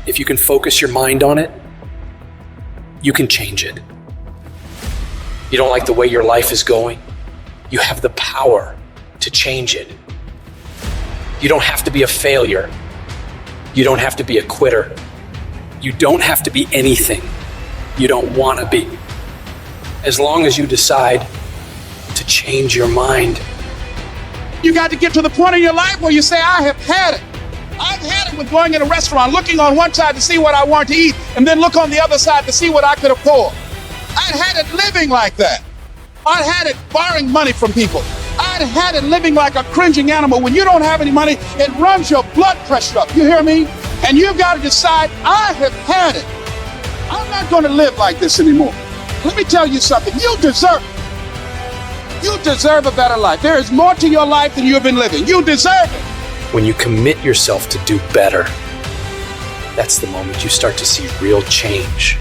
If you can focus your mind on it, you can change it. You don't like the way your life is going? You have the power to change it. You don't have to be a failure. You don't have to be a quitter. You don't have to be anything you don't want to be. As long as you decide to change your mind. You got to get to the point in your life where you say, I have had it. I've had it with going in a restaurant, looking on one side to see what I want to eat, and then look on the other side to see what I could afford. I'd had it living like that. I'd had it borrowing money from people. I'd had it living like a cringing animal. When you don't have any money, it runs your blood pressure up. You hear me? And you've got to decide, I have had it. I'm not going to live like this anymore. Let me tell you something. You deserve it. You deserve a better life. There is more to your life than you've been living. You deserve it. When you commit yourself to do better, that's the moment you start to see real change.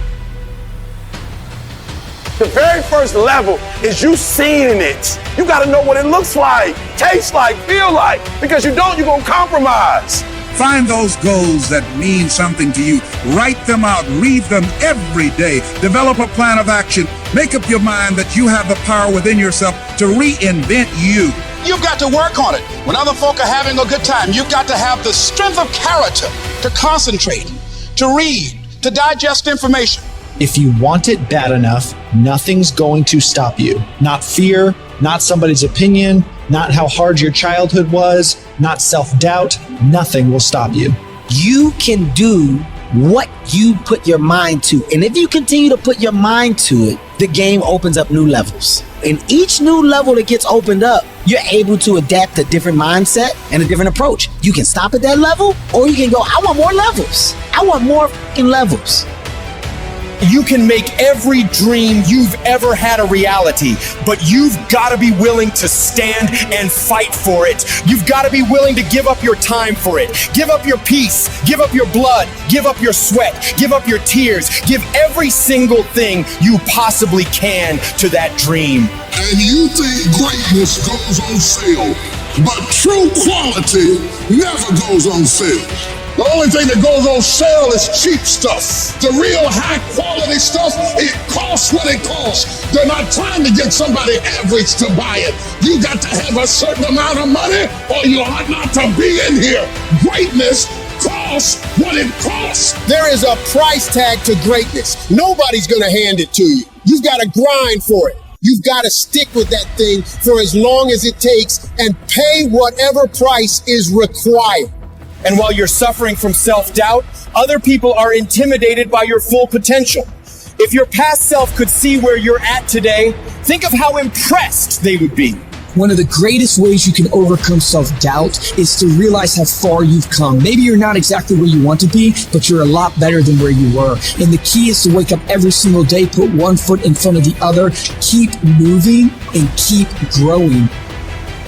The very first level is you seeing it. You got to know what it looks like, tastes like, feel like, because you don't, you're going to compromise. Find those goals that mean something to you. Write them out. Read them every day. Develop a plan of action. Make up your mind that you have the power within yourself to reinvent you. You've got to work on it. When other folk are having a good time, you've got to have the strength of character to concentrate, to read, to digest information. If you want it bad enough, nothing's going to stop you. Not fear, not somebody's opinion, not how hard your childhood was, not self-doubt. Nothing will stop you. You can do what you put your mind to. And if you continue to put your mind to it, the game opens up new levels. And each new level that gets opened up, you're able to adapt a different mindset and a different approach. You can stop at that level, or you can go, I want more levels. I want more fucking levels. You can make every dream you've ever had a reality, but you've got to be willing to stand and fight for it. You've got to be willing to give up your time for it. Give up your peace, give up your blood, give up your sweat, give up your tears, give every single thing you possibly can to that dream. And you think greatness goes on sale, but true quality never goes on sale. The only thing that goes on sale is cheap stuff. The real high quality stuff, it costs what it costs. They're not trying to get somebody average to buy it. You got to have a certain amount of money or you ought not to be in here. Greatness costs what it costs. There is a price tag to greatness. Nobody's gonna hand it to you. You've got to grind for it. You've got to stick with that thing for as long as it takes and pay whatever price is required. And while you're suffering from self-doubt, other people are intimidated by your full potential. If your past self could see where you're at today, think of how impressed they would be. One of the greatest ways you can overcome self-doubt is to realize how far you've come. Maybe you're not exactly where you want to be, but you're a lot better than where you were. And the key is to wake up every single day, put one foot in front of the other, keep moving and keep growing.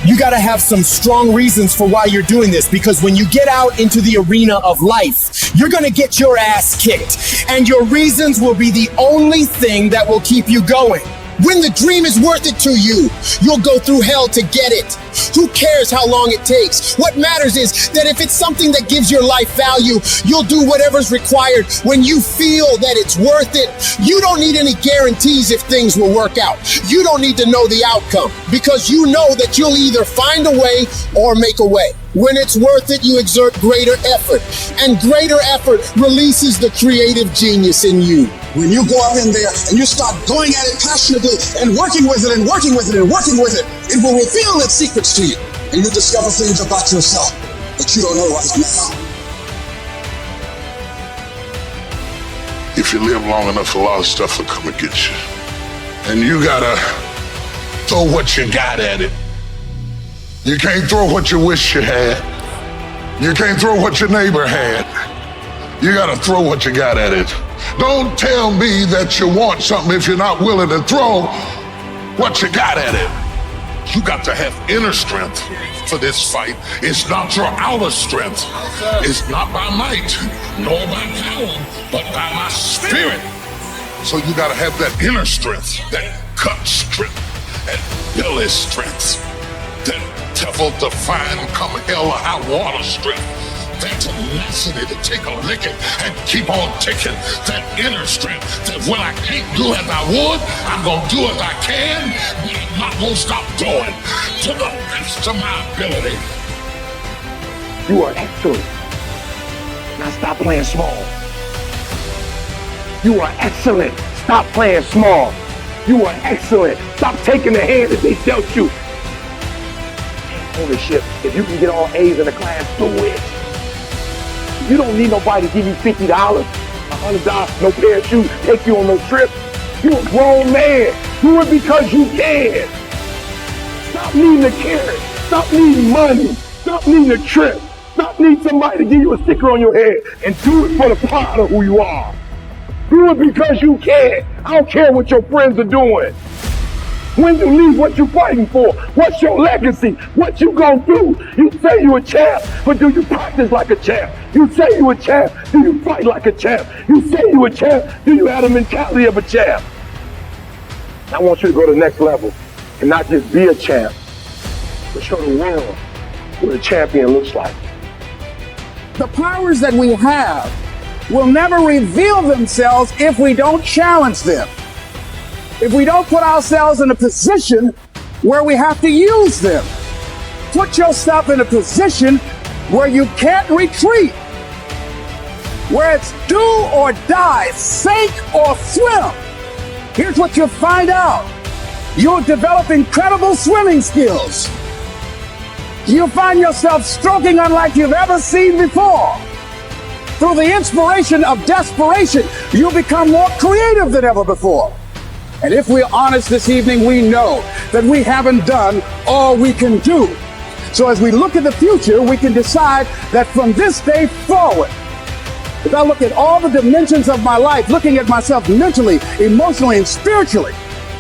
You got to have some strong reasons for why you're doing this, because when you get out into the arena of life, you're going to get your ass kicked, and your reasons will be the only thing that will keep you going. When the dream is worth it to you, you'll go through hell to get it. Who cares how long it takes? What matters is that if it's something that gives your life value, you'll do whatever's required when you feel that it's worth it. You don't need any guarantees if things will work out. You don't need to know the outcome because you know that you'll either find a way or make a way. When it's worth it, you exert greater effort, and greater effort releases the creative genius in you. When you go out in there and you start going at it passionately and working with it and working with it and working with it, it will reveal its secrets to you. And you discover things about yourself that you don't know right now. If you live long enough, a lot of stuff will come and get you. And you gotta throw what you got at it. You can't throw what you wish you had. You can't throw what your neighbor had. You gotta throw what you got at it. Don't tell me that you want something if you're not willing to throw what you got at it. You got to have inner strength for this fight. It's not your outer strength. It's not by might, nor by power, but by my spirit. So you gotta have that inner strength, that cut strength, that belly strength, that devil define come hell or high water strength. that tenacity to take a licking and keep on ticking, that inner strength that when I can't do as I would, I'm going to do as I can, but I'm not going to stop doing to the best of my ability. You are excellent. Now stop playing small. You are excellent. Stop playing small. You are excellent. Stop taking the hand that they dealt you. Ownership. If you can get all A's in the class, do it. You don't need nobody to give you $50, $100, no pair of shoes, take you on no trip. You a grown man. Do it because you can. Stop needing a carrot. Stop needing money. Stop needing a trip. Stop needing somebody to give you a sticker on your head and do it for the pride of who you are. Do it because you can. I don't care what your friends are doing. When you leave, what you fighting for? What's your legacy? What you gonna do? You say you a champ, but do you practice like a champ? You say you a champ, do you fight like a champ? You say you a champ, do you have the mentality of a champ? I want you to go to the next level and not just be a champ, but show the world what a champion looks like. The powers that we have will never reveal themselves if we don't challenge them. If we don't put ourselves in a position where we have to use them. Put yourself in a position where you can't retreat, where it's do or die, sink or swim. Here's what you'll find out. You'll develop incredible swimming skills. You'll find yourself stroking unlike you've ever seen before. Through the inspiration of desperation, you'll become more creative than ever before. And if we're honest this evening, we know that we haven't done all we can do. So as we look at the future, we can decide that from this day forward, as I look at all the dimensions of my life, looking at myself mentally, emotionally, and spiritually,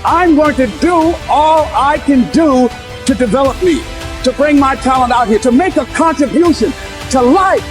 I'm going to do all I can do to develop me, to bring my talent out here, to make a contribution to life,